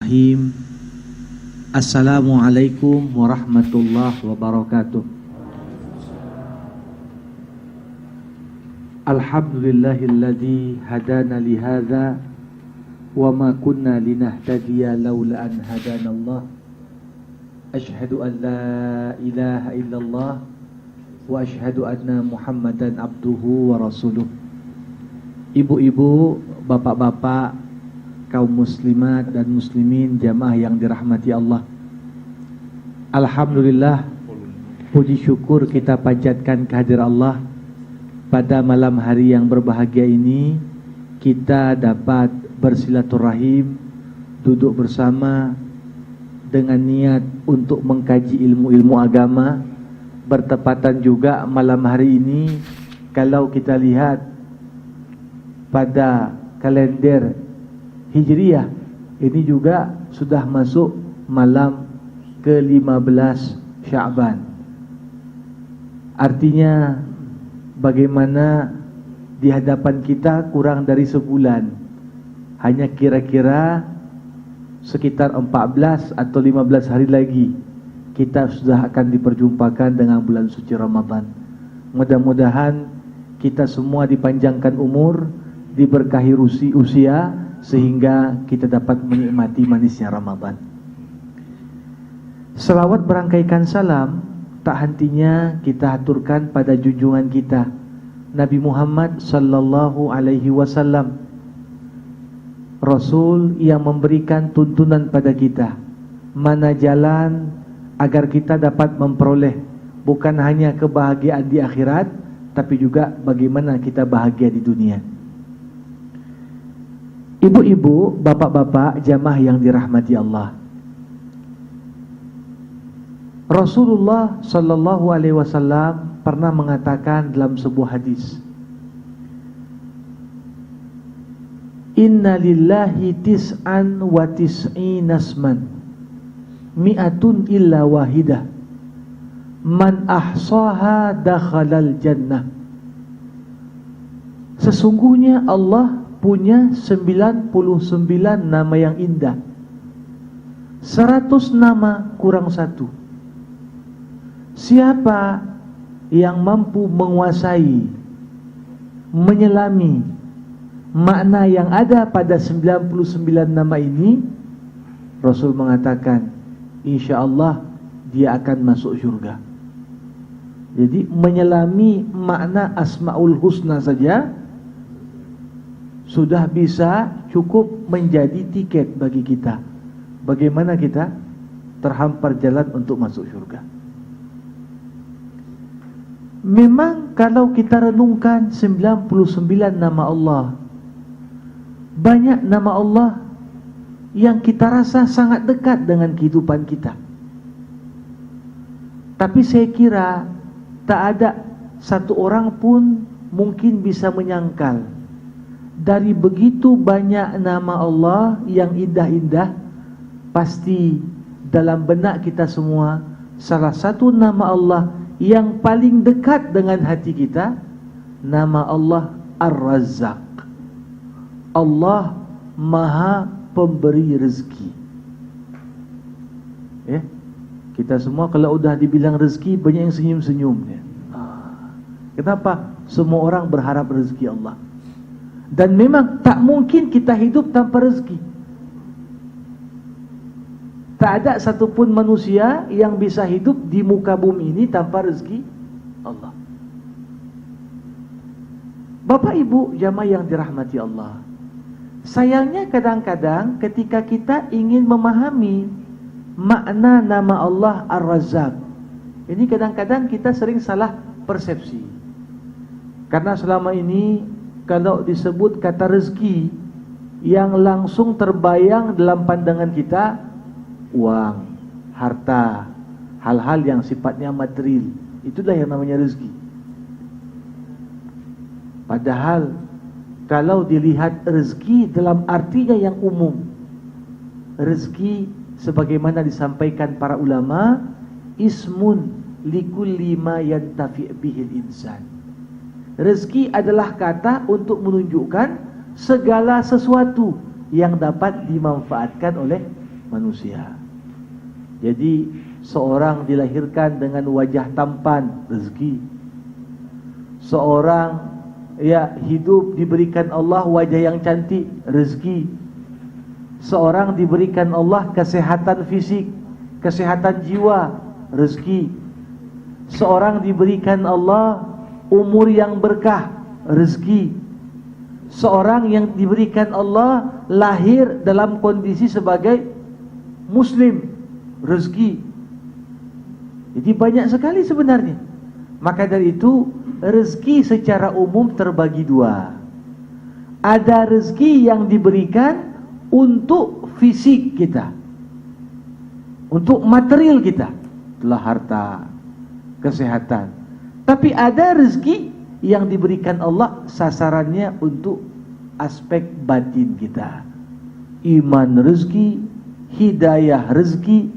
Bismillahirrahmanirrahim. Assalamualaikum warahmatullahi wabarakatuh. Alhamdulillahilladzi hadana lihadza wa ma kunna linahtadiya laula an hadanallah. Asyhadu an la ilaha illallah wa asyhadu anna Muhammadan abduhu wa rasuluh. Ibu-ibu, bapak-bapak, kaum muslimat dan muslimin, jamaah yang dirahmati Allah. Alhamdulillah, puji syukur kita panjatkan kehadirat Allah. Pada malam hari yang berbahagia ini, kita dapat bersilaturahim, duduk bersama dengan niat untuk mengkaji ilmu-ilmu agama. Bertepatan juga malam hari ini, kalau kita lihat pada kalender Hijriyah, ini juga sudah masuk malam ke-15 Sya'ban. Artinya bagaimana di hadapan kita kurang dari sebulan, hanya kira-kira sekitar 14 atau 15 hari lagi kita sudah akan diperjumpakan dengan bulan suci Ramadan. Mudah-mudahan kita semua dipanjangkan umur, diberkahi usia, sehingga kita dapat menikmati manisnya Ramadan. Selawat berangkaikan salam tak hentinya kita haturkan pada junjungan kita Nabi Muhammad sallallahu alaihi wasallam, Rasul yang memberikan tuntunan pada kita mana jalan agar kita dapat memperoleh bukan hanya kebahagiaan di akhirat, tapi juga bagaimana kita bahagia di dunia. Ibu-ibu, bapak-bapak, jamaah yang dirahmati Allah. Rasulullah sallallahu alaihi wasallam pernah mengatakan dalam sebuah hadis, Inna lillahi tis'an wa tis'ina asman mi'atun illa wahidah man ahsaha dakhalal jannah. Sesungguhnya Allah punya 99 nama yang indah, 100 nama kurang satu. Siapa yang mampu menguasai, menyelami makna yang ada pada 99 nama ini, Rasul mengatakan insyaallah dia akan masuk surga. Jadi menyelami makna Asmaul Husna saja sudah bisa cukup menjadi tiket bagi kita. Bagaimana kita terhampar jalan untuk masuk surga. Memang kalau kita renungkan 99 nama Allah, banyak nama Allah yang kita rasa sangat dekat dengan kehidupan kita. Tapi saya kira tak ada satu orang pun mungkin bisa menyangkal dari begitu banyak nama Allah yang indah-indah, pasti dalam benak kita semua salah satu nama Allah yang paling dekat dengan hati kita, nama Allah Ar-Razzaq. Allah Maha Pemberi rezeki. Kita semua kalau udah dibilang rezeki banyak yang senyum-senyum. Kenapa? Semua orang berharap rezeki Allah. Dan memang tak mungkin kita hidup tanpa rezeki. Tak ada satupun manusia yang bisa hidup di muka bumi ini tanpa rezeki Allah. Bapak ibu jamaah yang dirahmati Allah, sayangnya kadang-kadang ketika kita ingin memahami makna nama Allah Ar-Razzaq, ini kadang-kadang kita sering salah persepsi. Karena selama ini kalau disebut kata rezeki, yang langsung terbayang dalam pandangan kita uang, harta, hal-hal yang sifatnya material. Itulah yang namanya rezeki. Padahal kalau dilihat rezeki dalam artinya yang umum, rezeki sebagaimana disampaikan para ulama, ismun likulli ma yantafi' bihil insan. Rezeki adalah kata untuk menunjukkan segala sesuatu yang dapat dimanfaatkan oleh manusia. Jadi seorang dilahirkan dengan wajah tampan, rezeki. Seorang hidup diberikan Allah wajah yang cantik, rezeki. Seorang diberikan Allah kesehatan fisik, kesehatan jiwa, rezeki. Seorang diberikan Allah umur yang berkah, rezeki. Seorang yang diberikan Allah lahir dalam kondisi sebagai muslim, rezeki. Jadi banyak sekali sebenarnya. Maka dari itu rezeki secara umum terbagi dua. Ada rezeki yang diberikan untuk fisik kita, untuk material kita, itulah harta, kesehatan. Tapi ada rezeki yang diberikan Allah sasarannya untuk aspek batin kita, iman rezeki, hidayah rezeki,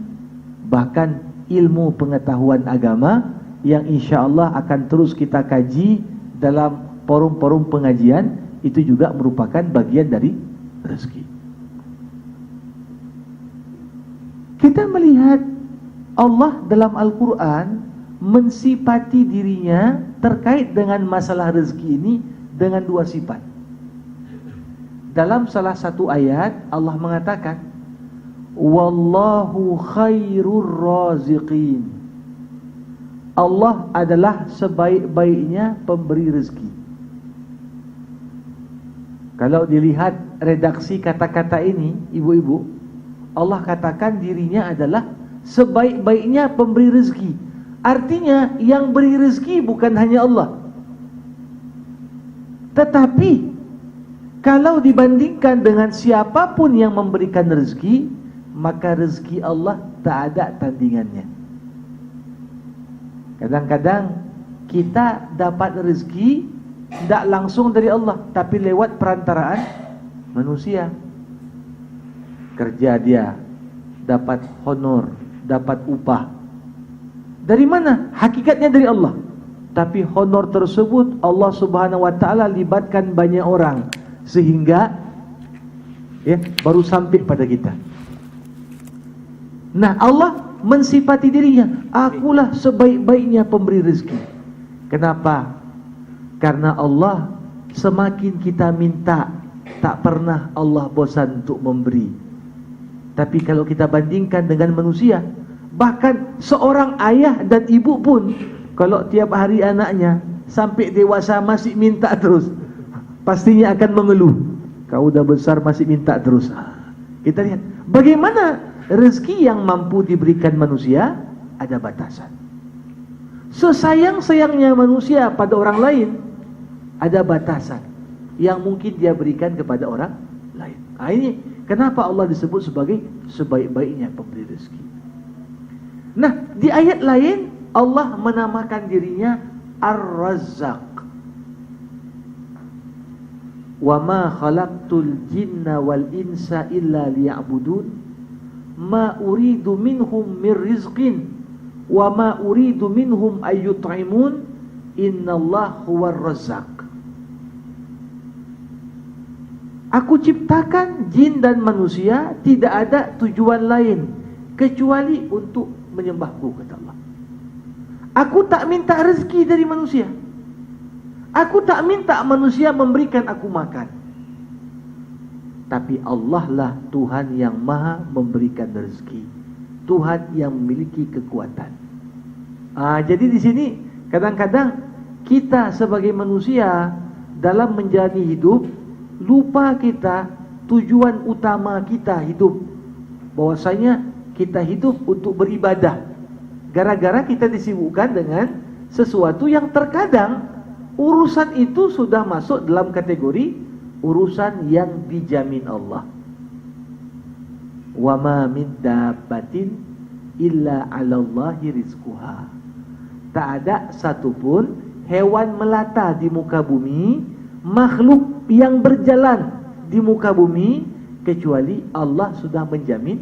bahkan ilmu pengetahuan agama yang insya Allah akan terus kita kaji dalam forum-forum pengajian. Itu juga merupakan bagian dari rezeki. Kita melihat Allah dalam Al-Quran mensifati dirinya terkait dengan masalah rezeki ini dengan dua sifat. Dalam salah satu ayat Allah mengatakan, Wallahu khairur raziqin. Allah adalah sebaik-baiknya pemberi rezeki. Kalau dilihat redaksi kata-kata ini, ibu-ibu, Allah katakan dirinya adalah sebaik-baiknya pemberi rezeki. Artinya yang beri rezeki bukan hanya Allah. Tetapi kalau dibandingkan dengan siapapun yang memberikan rezeki, maka rezeki Allah tak ada tandingannya. Kadang-kadang kita dapat rezeki tidak langsung dari Allah, tapi lewat perantaraan manusia. Kerja dia, dapat honor, dapat upah. Dari mana? Hakikatnya dari Allah. Tapi honor tersebut Allah Subhanahu wa taala libatkan banyak orang sehingga baru sampai pada kita. Nah, Allah mensifati dirinya, akulah sebaik-baiknya pemberi rezeki. Kenapa? Karena Allah semakin kita minta, tak pernah Allah bosan untuk memberi. Tapi kalau kita bandingkan dengan manusia, bahkan seorang ayah dan ibu pun, kalau tiap hari anaknya sampai dewasa masih minta terus, pastinya akan mengeluh. Kau udah besar masih minta terus. Kita lihat bagaimana rezeki yang mampu diberikan manusia ada batasan. Sesayang-sayangnya manusia pada orang lain ada batasan yang mungkin dia berikan kepada orang lain. Ini kenapa Allah disebut sebagai sebaik-baiknya pemberi rezeki. Nah, di ayat lain Allah menamakan dirinya Ar-Razzaq. Wa ma khalaqtul jinna wal insa illa liya'budun ma uridu minhum mir rizqin wa ma uridu minhum ayyut'imun innallaha huwar razzaq. Aku ciptakan jin dan manusia tidak ada tujuan lain kecuali untuk menyembahku, kata Allah. Aku tak minta rezeki dari manusia. Aku tak minta manusia memberikan aku makan. Tapi Allah lah Tuhan yang maha memberikan rezeki, Tuhan yang memiliki kekuatan. Jadi di sini kadang-kadang kita sebagai manusia dalam menjalani hidup lupa kita tujuan utama kita hidup, bahwasanya kita hidup untuk beribadah. Gara-gara kita disibukkan dengan sesuatu yang terkadang urusan itu sudah masuk dalam kategori urusan yang dijamin Allah. Wa ma min dabbatin illa 'alallahi rizquha. Tak ada satupun hewan melata di muka bumi, makhluk yang berjalan di muka bumi, kecuali Allah sudah menjamin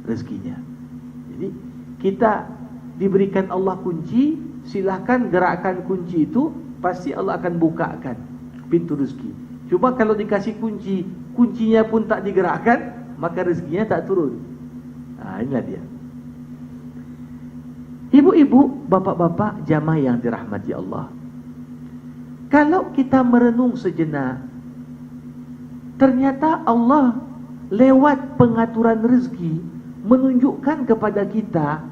rezekinya. Jadi kita diberikan Allah kunci, silahkan gerakkan kunci itu, pasti Allah akan bukakan pintu rezeki. Cuma kalau dikasih kunci, kuncinya pun tak digerakkan, maka rezekinya tak turun. Inilah dia. Ibu-ibu, bapak-bapak, jamaah yang dirahmati Allah. Kalau kita merenung sejenak, ternyata Allah lewat pengaturan rezeki menunjukkan kepada kita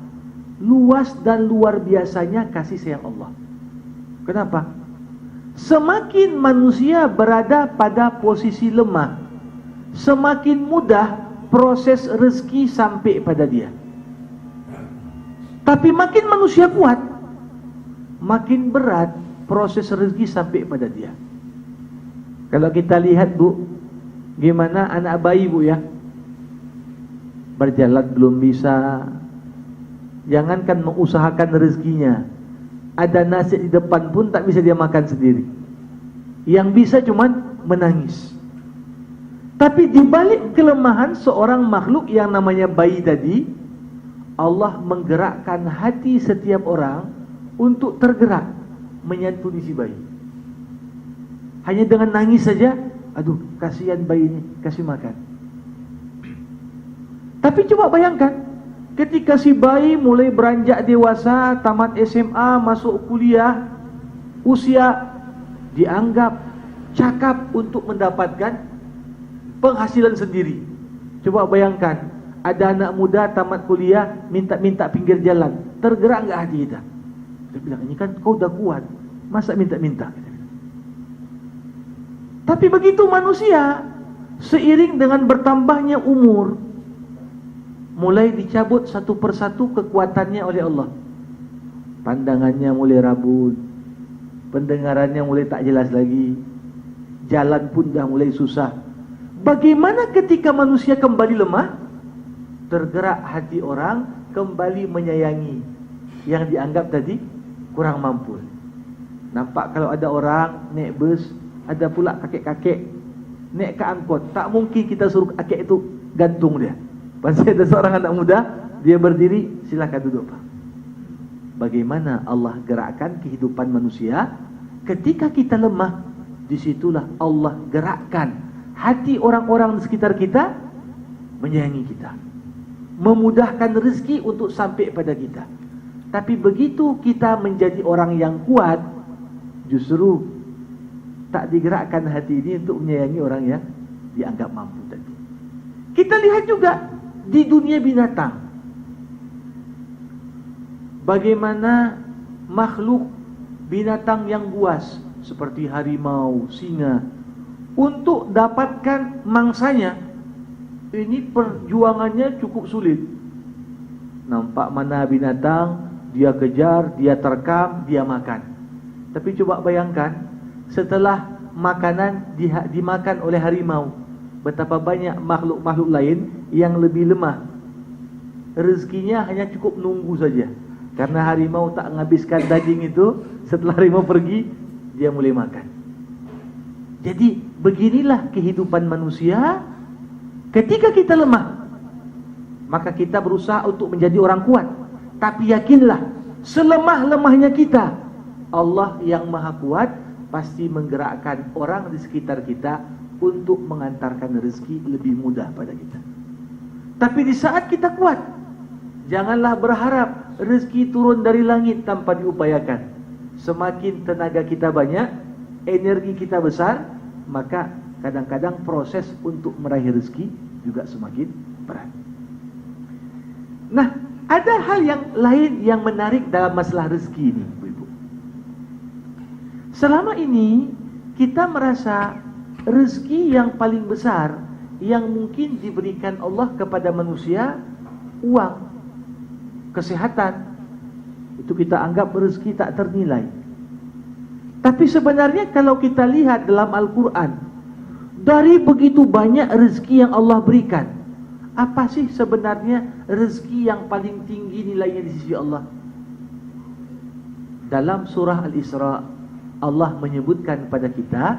luas dan luar biasanya kasih sayang Allah. Kenapa? Semakin manusia berada pada posisi lemah, semakin mudah proses rezeki sampai pada dia. Tapi makin manusia kuat, makin berat proses rezeki sampai pada dia. Kalau kita lihat, Bu, gimana anak bayi, Bu, ya, berjalan belum bisa, jangankan mengusahakan rezekinya, ada nasi di depan pun tak bisa dia makan sendiri. Yang bisa cuman menangis. Tapi di balik kelemahan seorang makhluk yang namanya bayi tadi, Allah menggerakkan hati setiap orang untuk tergerak menyantuni si bayi. Hanya dengan nangis saja, aduh kasihan bayi ini, kasih makan. Tapi coba bayangkan, ketika si bayi mulai beranjak dewasa, tamat SMA, masuk kuliah, usia dianggap cakap untuk mendapatkan penghasilan sendiri. Coba bayangkan, ada anak muda tamat kuliah minta-minta pinggir jalan, tergerak enggak hati kita? Dia bilang, ini kan kau udah kuat, masa minta-minta? Tapi begitu manusia, seiring dengan bertambahnya umur, mulai dicabut satu persatu kekuatannya oleh Allah. Pandangannya mulai rabun, pendengarannya mulai tak jelas lagi, jalan pun dah mulai susah. Bagaimana ketika manusia kembali lemah? Tergerak hati orang kembali menyayangi yang dianggap tadi kurang mampu. Nampak kalau ada orang naik bus, ada pula kakek-kakek naik ke angkot, tak mungkin kita suruh kakek itu gantung dia. Pasti ada seorang anak muda, dia berdiri, silakan duduk, Pak. Bagaimana Allah gerakkan kehidupan manusia ketika kita lemah? Disitulah Allah gerakkan hati orang-orang di sekitar kita menyayangi kita, memudahkan rezeki untuk sampai pada kita. Tapi begitu kita menjadi orang yang kuat, justru tak digerakkan hati ini untuk menyayangi orang yang dianggap mampu tadi. Kita lihat juga di dunia binatang, bagaimana makhluk binatang yang buas seperti harimau, singa, untuk dapatkan mangsanya, ini perjuangannya cukup sulit. Nampak mana binatang, dia kejar, dia terkam, dia makan. Tapi coba bayangkan, setelah makanan dimakan oleh harimau, betapa banyak makhluk-makhluk lain yang lebih lemah. Rezekinya hanya cukup nunggu saja. Karena harimau tak menghabiskan daging itu, setelah harimau pergi, dia mulai makan. Jadi beginilah kehidupan manusia. Ketika kita lemah, maka kita berusaha untuk menjadi orang kuat. Tapi yakinlah, selemah-lemahnya kita, Allah yang maha kuat pasti menggerakkan orang di sekitar kita untuk mengantarkan rezeki lebih mudah pada kita. Tapi di saat kita kuat, janganlah berharap rezeki turun dari langit tanpa diupayakan. Semakin tenaga kita banyak, energi kita besar, maka kadang-kadang proses untuk meraih rezeki juga semakin berat. Nah, ada hal yang lain yang menarik dalam masalah rezeki ini, Ibu-ibu. Selama ini kita merasa rezeki yang paling besar yang mungkin diberikan Allah kepada manusia, uang, kesehatan. Itu kita anggap rezeki tak ternilai. Tapi sebenarnya kalau kita lihat dalam Al-Quran, dari begitu banyak rezeki yang Allah berikan, apa sih sebenarnya rezeki yang paling tinggi nilainya di sisi Allah? Dalam surah Al-Isra, Allah menyebutkan pada kita,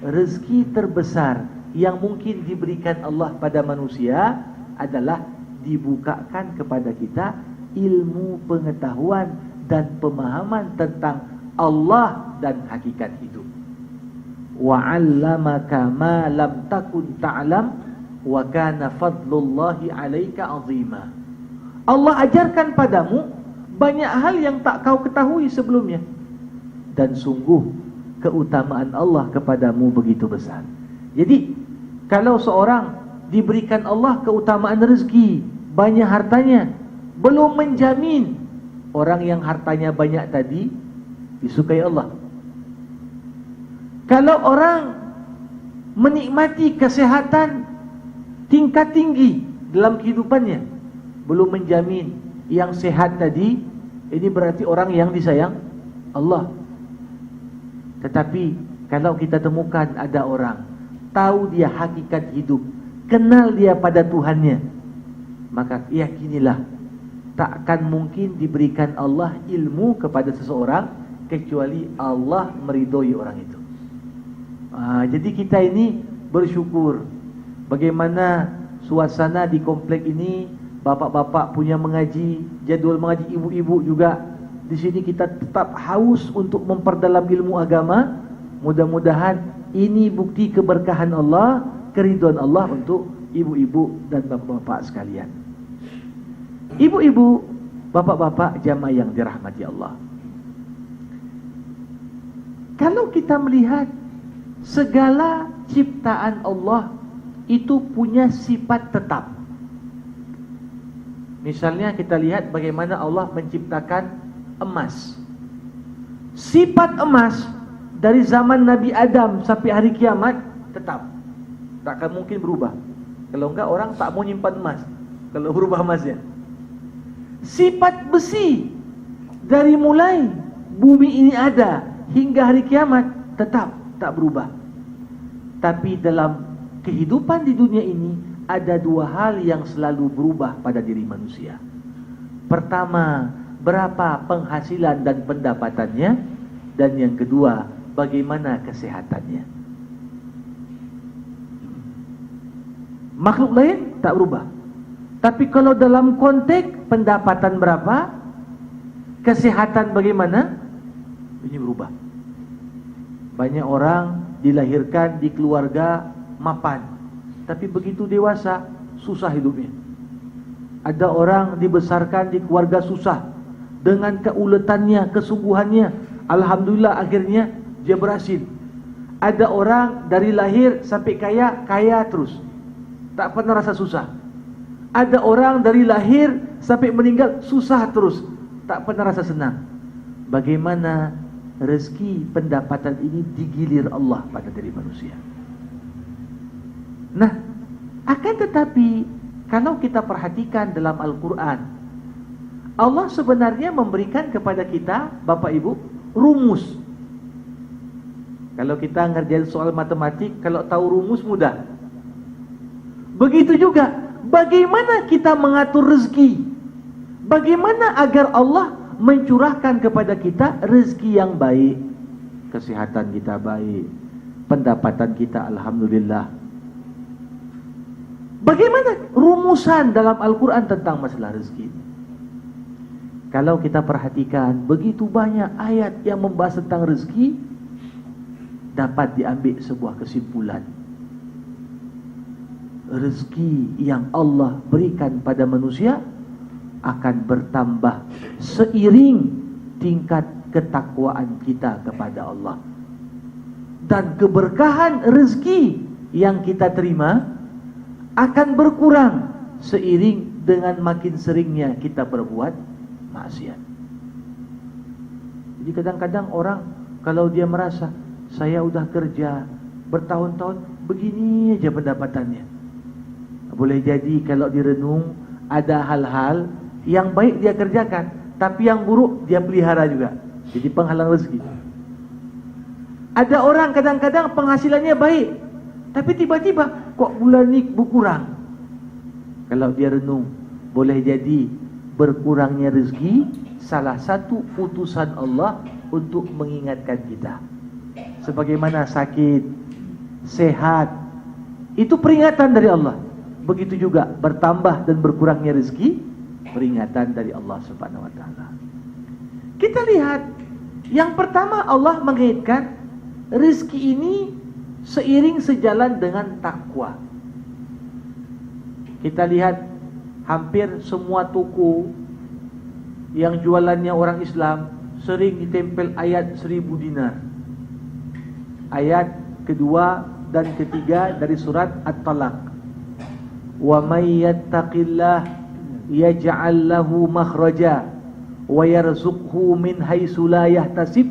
rezeki terbesar yang mungkin diberikan Allah pada manusia adalah dibukakan kepada kita ilmu pengetahuan dan pemahaman tentang Allah dan hakikat hidup. Wa 'allamaka ma lam takun ta'lam wa kana fadlullahi 'alaika 'azima. Allah ajarkan padamu banyak hal yang tak kau ketahui sebelumnya. Dan sungguh keutamaan Allah kepadamu begitu besar. Jadi kalau seorang diberikan Allah keutamaan rezeki, banyak hartanya, belum menjamin orang yang hartanya banyak tadi disukai Allah. Kalau orang menikmati kesehatan tingkat tinggi dalam kehidupannya, belum menjamin yang sehat tadi ini berarti orang yang disayang Allah. Tetapi kalau kita temukan ada orang tahu dia hakikat hidup, kenal dia pada Tuhannya, maka yakinilah tak akan mungkin diberikan Allah ilmu kepada seseorang kecuali Allah meridhoi orang itu. Jadi kita ini bersyukur bagaimana suasana di komplek ini, bapak-bapak punya mengaji, jadual mengaji, ibu-ibu juga. Di sini kita tetap haus untuk memperdalam ilmu agama. Mudah-mudahan ini bukti keberkahan Allah, keridhaan Allah untuk ibu-ibu dan bapak-bapak sekalian. Ibu-ibu, bapak-bapak jamaah yang dirahmati Allah. Kalau kita melihat segala ciptaan Allah itu punya sifat tetap. Misalnya kita lihat bagaimana Allah menciptakan emas. Sifat emas dari zaman Nabi Adam sampai hari kiamat tetap, tak akan mungkin berubah. Kalau enggak orang tak mau nyimpan emas kalau berubah emasnya. Sifat besi dari mulai bumi ini ada hingga hari kiamat tetap tak berubah. Tapi dalam kehidupan di dunia ini ada dua hal yang selalu berubah pada diri manusia. Pertama, berapa penghasilan dan pendapatannya, dan yang kedua, bagaimana kesehatannya. Makhluk lain tak berubah. Tapi kalau dalam konteks pendapatan berapa, kesehatan bagaimana, ini berubah. Banyak orang dilahirkan di keluarga mapan, tapi begitu dewasa susah hidupnya. Ada orang dibesarkan di keluarga susah, dengan keuletannya, kesungguhannya, alhamdulillah akhirnya dia berhasil. Ada orang dari lahir sampai kaya, kaya terus, tak pernah rasa susah. Ada orang dari lahir sampai meninggal susah terus, tak pernah rasa senang. Bagaimana rezeki pendapatan ini digilir Allah pada diri manusia. Nah, akan tetapi kalau kita perhatikan dalam Al-Quran, Allah sebenarnya memberikan kepada kita, Bapak Ibu, rumus. Kalau kita ngerjain soal matematik, kalau tahu rumus mudah. Begitu juga bagaimana kita mengatur rezeki, bagaimana agar Allah mencurahkan kepada kita rezeki yang baik, kesehatan kita baik, pendapatan kita alhamdulillah. Bagaimana rumusan dalam Al-Quran tentang masalah rezeki? Kalau kita perhatikan, begitu banyak ayat yang membahas tentang rezeki, dapat diambil sebuah kesimpulan. Rezeki yang Allah berikan pada manusia akan bertambah seiring tingkat ketakwaan kita kepada Allah. Dan keberkahan rezeki yang kita terima akan berkurang seiring dengan makin seringnya kita berbuat maksiat. Jadi kadang-kadang orang kalau dia merasa saya udah kerja bertahun-tahun begini aja pendapatannya, boleh jadi kalau direnung ada hal-hal yang baik dia kerjakan, tapi yang buruk dia pelihara juga, jadi penghalang rezeki. Ada orang kadang-kadang penghasilannya baik, tapi tiba-tiba kok bulan ini berkurang. Kalau dia renung, boleh jadi berkurangnya rezeki salah satu utusan Allah untuk mengingatkan kita. Sebagaimana sakit, sehat, itu peringatan dari Allah. Begitu juga bertambah dan berkurangnya rezeki, peringatan dari Allah Subhanahu wa taala. Kita lihat, yang pertama Allah mengaitkan rezeki ini seiring sejalan dengan takwa. Kita lihat hampir semua toko yang jualannya orang Islam sering ditempel ayat 1000 dinar. Ayat kedua dan ketiga dari surat At-Talaq. Wa may yattaqillah yaj'al lahu makhraja wa yarzuqhu min haitsu la yahtasib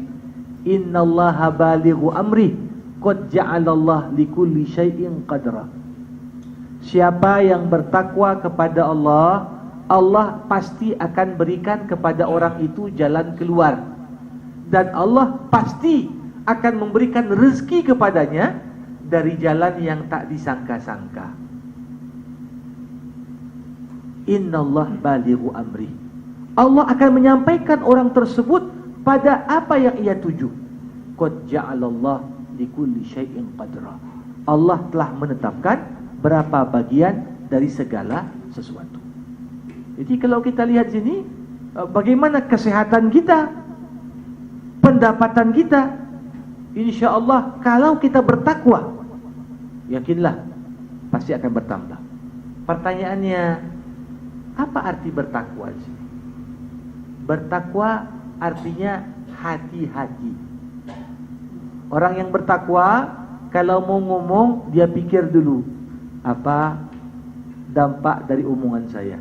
innallaha balighu amri qad ja'alallah likulli syai'in qadra. Siapa yang bertakwa kepada Allah, Allah pasti akan berikan kepada orang itu jalan keluar, dan Allah pasti akan memberikan rezeki kepadanya dari jalan yang tak disangka-sangka. Innallah balighu amri. Allah akan menyampaikan orang tersebut pada apa yang ia tuju. Qad ja'alallah likulli syai'in qadra. Allah telah menetapkan berapa bagian dari segala sesuatu. Jadi kalau kita lihat sini, bagaimana kesehatan kita, pendapatan kita, insya Allah kalau kita bertakwa, yakinlah pasti akan bertambah. Pertanyaannya, apa arti bertakwa? Bertakwa artinya hati-hati. Orang yang bertakwa kalau mau ngomong dia pikir dulu, apa dampak dari omongan saya.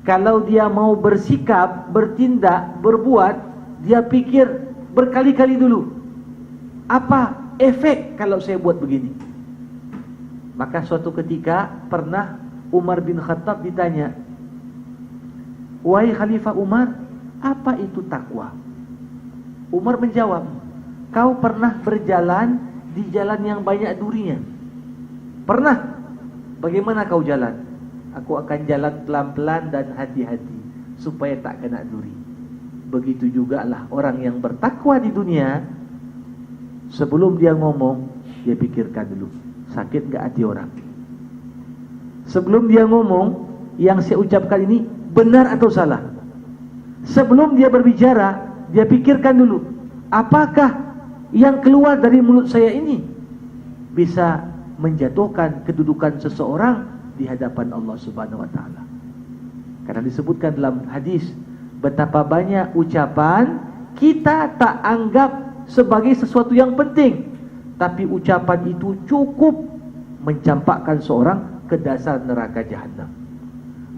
Kalau dia mau bersikap, bertindak, berbuat, dia pikir berkali-kali dulu, apa efek kalau saya buat begini. Maka suatu ketika pernah Umar bin Khattab ditanya, wahai Khalifah Umar, apa itu takwa? Umar menjawab, kau pernah berjalan di jalan yang banyak durinya? Pernah. Bagaimana kau jalan? Aku akan jalan pelan-pelan dan hati-hati supaya tak kena duri. Begitu juga lah orang yang bertakwa di dunia. Sebelum dia ngomong, dia pikirkan dulu, sakit gak hati orang? Sebelum dia ngomong, yang saya ucapkan ini benar atau salah? Sebelum dia berbicara, dia pikirkan dulu, apakah yang keluar dari mulut saya ini bisa menjatuhkan kedudukan seseorang di hadapan Allah Subhanahu wa taala. Karena disebutkan dalam hadis, betapa banyak ucapan kita tak anggap sebagai sesuatu yang penting, tapi ucapan itu cukup mencampakkan seorang ke dasar neraka jahanam.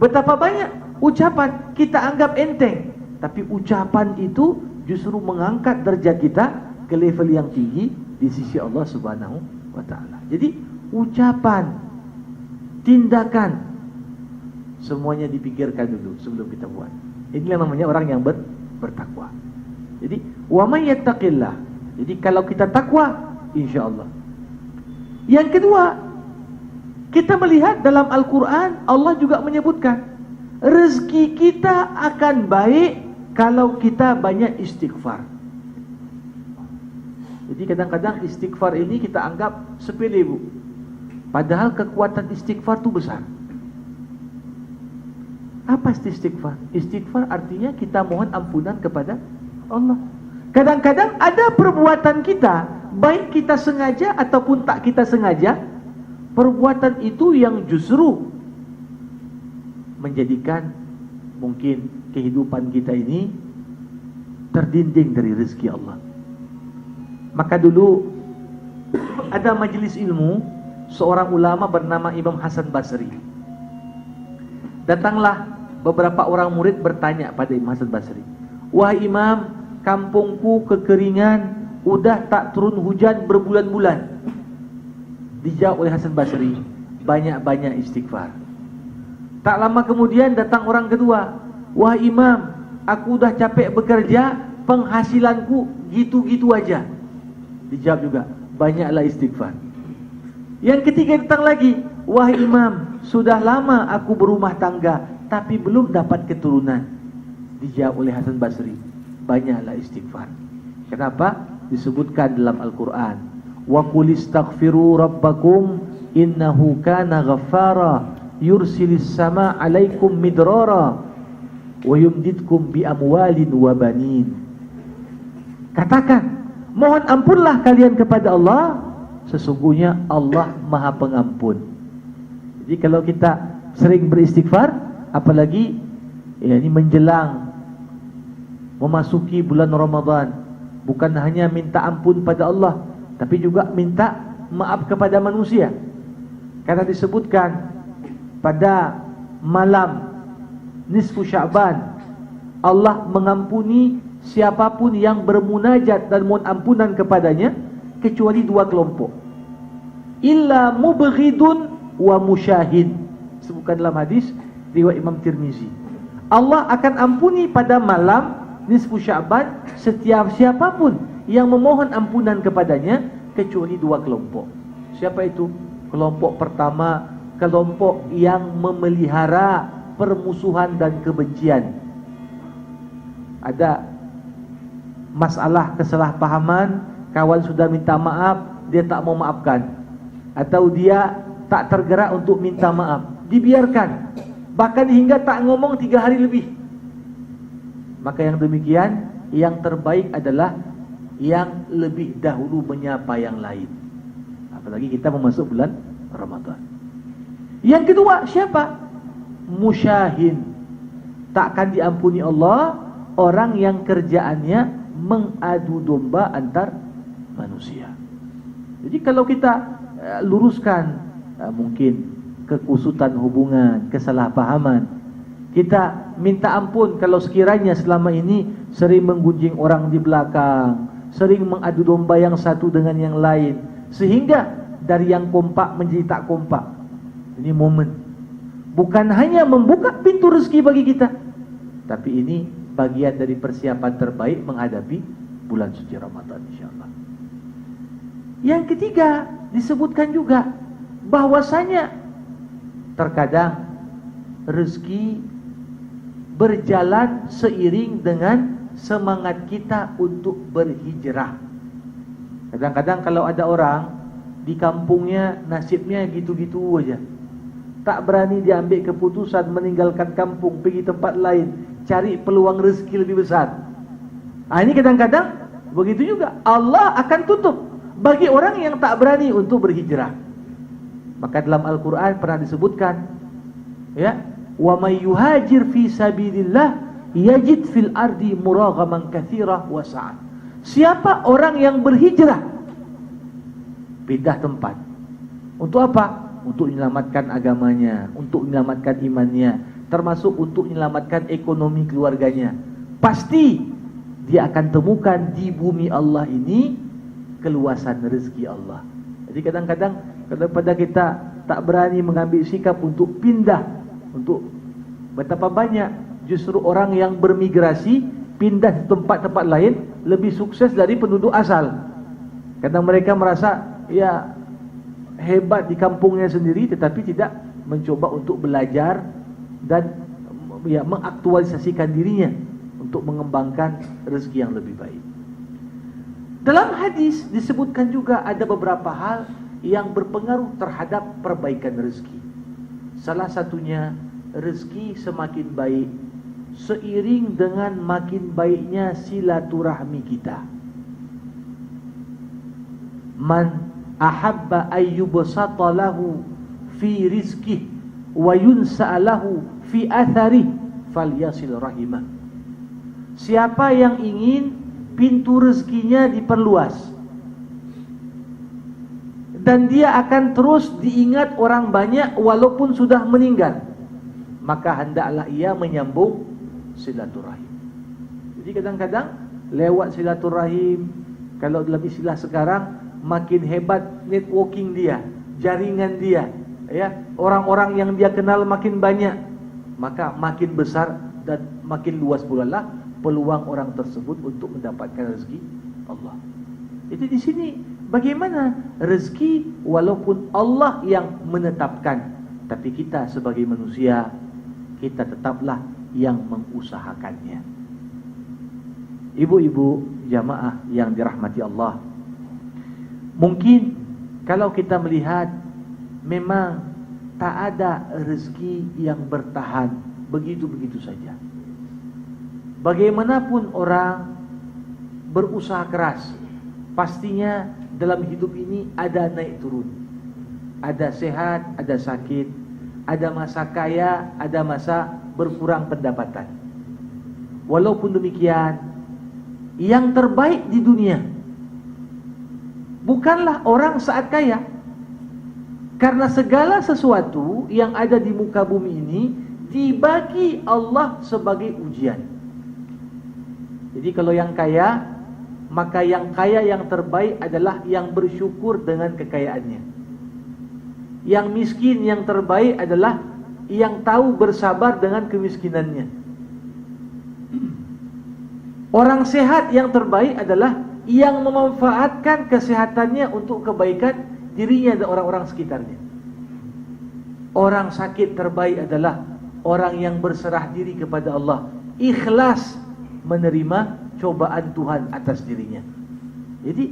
Betapa banyak ucapan kita anggap enteng, tapi ucapan itu justru mengangkat derajat kita ke level yang tinggi di sisi Allah Subhanahu wa taala. Jadi ucapan, tindakan, semuanya dipikirkan dulu sebelum kita buat. Inilah namanya orang yang bertakwa. Jadi wa may yattaqillah. Jadi kalau kita takwa, insyaallah. Yang kedua, kita melihat dalam Al-Quran, Allah juga menyebutkan rezeki kita akan baik kalau kita banyak istighfar. Jadi kadang-kadang istighfar ini kita anggap sepele, Bu. Padahal kekuatan istighfar itu besar. Apa istighfar? Istighfar artinya kita mohon ampunan kepada Allah. Kadang-kadang ada perbuatan kita, baik kita sengaja ataupun tak kita sengaja, perbuatan itu yang justru menjadikan mungkin kehidupan kita ini terdinding dari rezeki Allah. Maka dulu ada majelis ilmu, seorang ulama bernama Imam Hasan Basri. Datanglah beberapa orang murid bertanya pada Imam Hasan Basri, wahai Imam, kampungku kekeringan, udah tak turun hujan berbulan-bulan. Dijawab oleh Hasan Basri, banyak-banyak istighfar. Tak lama kemudian datang orang kedua, wahai Imam, aku udah capek bekerja, penghasilanku gitu-gitu aja. Dijawab juga, banyaklah istighfar. Yang ketiga datang lagi, wahai Imam, sudah lama aku berumah tangga tapi belum dapat keturunan. Dijawab oleh Hasan Basri, banyaklah istighfar. Kenapa? Disebutkan dalam Al-Quran, wa qul istaghfiru rabbakum innahu kana ghaffara yursilis sama alaikum midrara wa yumdidkum bi amwalin wa banin. Katakan, mohon ampunlah kalian kepada Allah, sesungguhnya Allah Maha Pengampun. Jadi kalau kita sering beristighfar, apalagi ya ini menjelang memasuki bulan Ramadan, bukan hanya minta ampun pada Allah, tapi juga minta maaf kepada manusia. Karena disebutkan pada malam nisfu Sya'ban, Allah mengampuni siapapun yang bermunajat dan mohon ampunan kepadanya, kecuali dua kelompok. Illa mubghidun wa musyahid. Disebutkan dalam hadis riwayat Imam Tirmizi. Allah akan ampuni pada malam nisfu Sya'ban setiap siapapun yang memohon ampunan kepadanya, kecuali dua kelompok. Siapa itu? Kelompok pertama, kelompok yang memelihara permusuhan dan kebencian. Ada masalah kesalahpahaman, kawan sudah minta maaf, dia tak mau maafkan, atau dia tak tergerak untuk minta maaf, dibiarkan, bahkan hingga tak ngomong 3 hari lebih. Maka yang demikian, yang terbaik adalah yang lebih dahulu menyapa yang lain. Apalagi kita memasuki bulan Ramadan. Yang kedua, siapa? Musyahin. Takkan diampuni Allah orang yang kerjaannya mengadu domba antar manusia. Jadi kalau kita luruskan mungkin kekusutan hubungan, kesalahpahaman, kita minta ampun kalau sekiranya selama ini sering menggunjing orang di belakang, sering mengadu domba yang satu dengan yang lain, sehingga dari yang kompak menjadi tak kompak. Ini momen, bukan hanya membuka pintu rezeki bagi kita, tapi ini bagian dari persiapan terbaik menghadapi bulan suci Ramadan, insyaallah. Yang ketiga, disebutkan juga bahwasanya terkadang rezeki berjalan seiring dengan semangat kita untuk berhijrah. Kadang-kadang kalau ada orang di kampungnya nasibnya gitu-gitu aja, tak berani dia ambil keputusan meninggalkan kampung, pergi tempat lain, cari peluang rezeki lebih besar. Ini kadang-kadang begitu juga Allah akan tutup bagi orang yang tak berani untuk berhijrah. Maka dalam Al-Quran pernah disebutkan, ya, wa may yuhajir fi sabilillah yajid fil ardi muraghaman katsira wa sa'an. Siapa orang yang berhijrah, pindah tempat, untuk apa? Untuk menyelamatkan agamanya, untuk menyelamatkan imannya, termasuk untuk menyelamatkan ekonomi keluarganya, pasti dia akan temukan di bumi Allah ini keluasan rezeki Allah. Jadi kadang-kadang daripada kita tak berani mengambil sikap untuk pindah, untuk betapa banyak justru orang yang bermigrasi pindah ke tempat-tempat lain lebih sukses dari penduduk asal. Karena mereka merasa ya hebat di kampungnya sendiri, tetapi tidak mencoba untuk belajar dan ya mengaktualisasikan dirinya untuk mengembangkan rezeki yang lebih baik. Dalam hadis disebutkan juga ada beberapa hal yang berpengaruh terhadap perbaikan rezeki. Salah satunya, rezeki semakin baik seiring dengan makin baiknya silaturahmi kita. Man ahabba ayyubsata lahu fi rizqihi wa yunsa lahu fi athari falyasil rahimah. Siapa yang ingin pintu rezekinya diperluas dan dia akan terus diingat orang banyak walaupun sudah meninggal, maka hendaklah ia menyambung silaturahim. Jadi kadang-kadang lewat silaturahim, kalau dalam istilah sekarang, makin hebat networking dia, jaringan dia, ya, orang-orang yang dia kenal makin banyak, maka makin besar dan makin luas pula lah peluang orang tersebut untuk mendapatkan rezeki Allah. Jadi di sini bagaimana rezeki walaupun Allah yang menetapkan, tapi kita sebagai manusia, kita tetaplah yang mengusahakannya. Ibu-ibu jamaah yang dirahmati Allah, mungkin kalau kita melihat memang tak ada rezeki yang bertahan begitu-begitu saja. Bagaimanapun orang berusaha keras, pastinya dalam hidup ini ada naik turun, ada sehat, ada sakit, ada masa kaya, ada masa berkurang pendapatan. Walaupun demikian, yang terbaik di dunia bukanlah orang saat kaya. Karena segala sesuatu yang ada di muka bumi ini dibagi Allah sebagai ujian. Jadi kalau yang kaya, maka yang kaya yang terbaik adalah yang bersyukur dengan kekayaannya. Yang miskin yang terbaik adalah yang tahu bersabar dengan kemiskinannya. Orang sehat yang terbaik adalah yang memanfaatkan kesehatannya untuk kebaikan dirinya dan orang-orang sekitarnya. Orang sakit terbaik adalah orang yang berserah diri kepada Allah, ikhlas menerima cobaan Tuhan atas dirinya. Jadi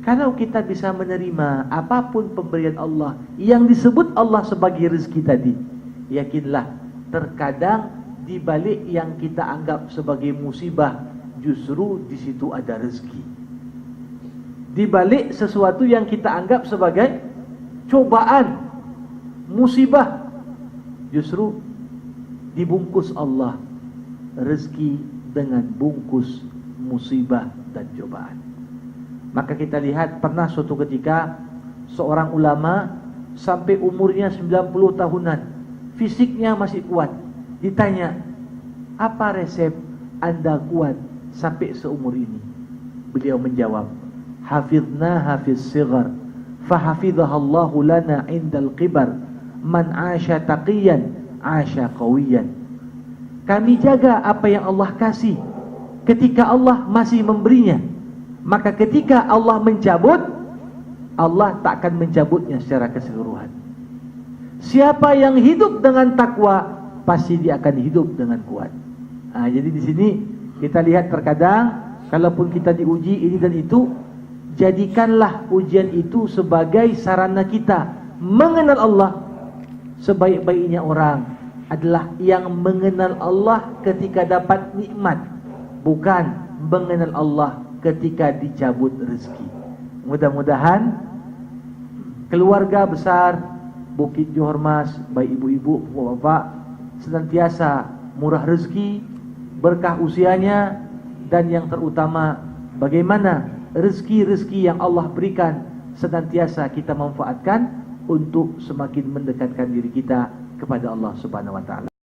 kalau kita bisa menerima apapun pemberian Allah yang disebut Allah sebagai rezeki tadi, yakinlah terkadang di balik yang kita anggap sebagai musibah, justru di situ ada rezeki. Di balik sesuatu yang kita anggap sebagai cobaan, musibah, justru dibungkus Allah rezeki dengan bungkus musibah dan cobaan. Maka kita lihat pernah suatu ketika seorang ulama sampai umurnya 90 tahunan, fisiknya masih kuat. Ditanya, apa resep Anda kuat sampai seumur ini? Beliau menjawab, hafidna hafiz sighar, fahafidhahallahu lana indal qibar, man asha taqiyan asha qawiyan. Kami jaga apa yang Allah kasih ketika Allah masih memberinya. Maka ketika Allah mencabut, Allah tak akan mencabutnya secara keseluruhan. Siapa yang hidup dengan takwa, pasti dia akan hidup dengan kuat. Jadi di sini kita lihat terkadang kalaupun kita diuji ini dan itu, jadikanlah ujian itu sebagai sarana kita mengenal Allah. Sebaik-baiknya orang adalah yang mengenal Allah ketika dapat nikmat, bukan mengenal Allah ketika dicabut rezeki. Mudah-mudahan keluarga besar Bukit Johor Mas, baik ibu-ibu, bapak-bapak, senantiasa murah rezeki, berkah usianya, dan yang terutama bagaimana rezeki-rezeki yang Allah berikan senantiasa kita manfaatkan untuk semakin mendekatkan diri kita kepada Allah Subhanahu wa taala.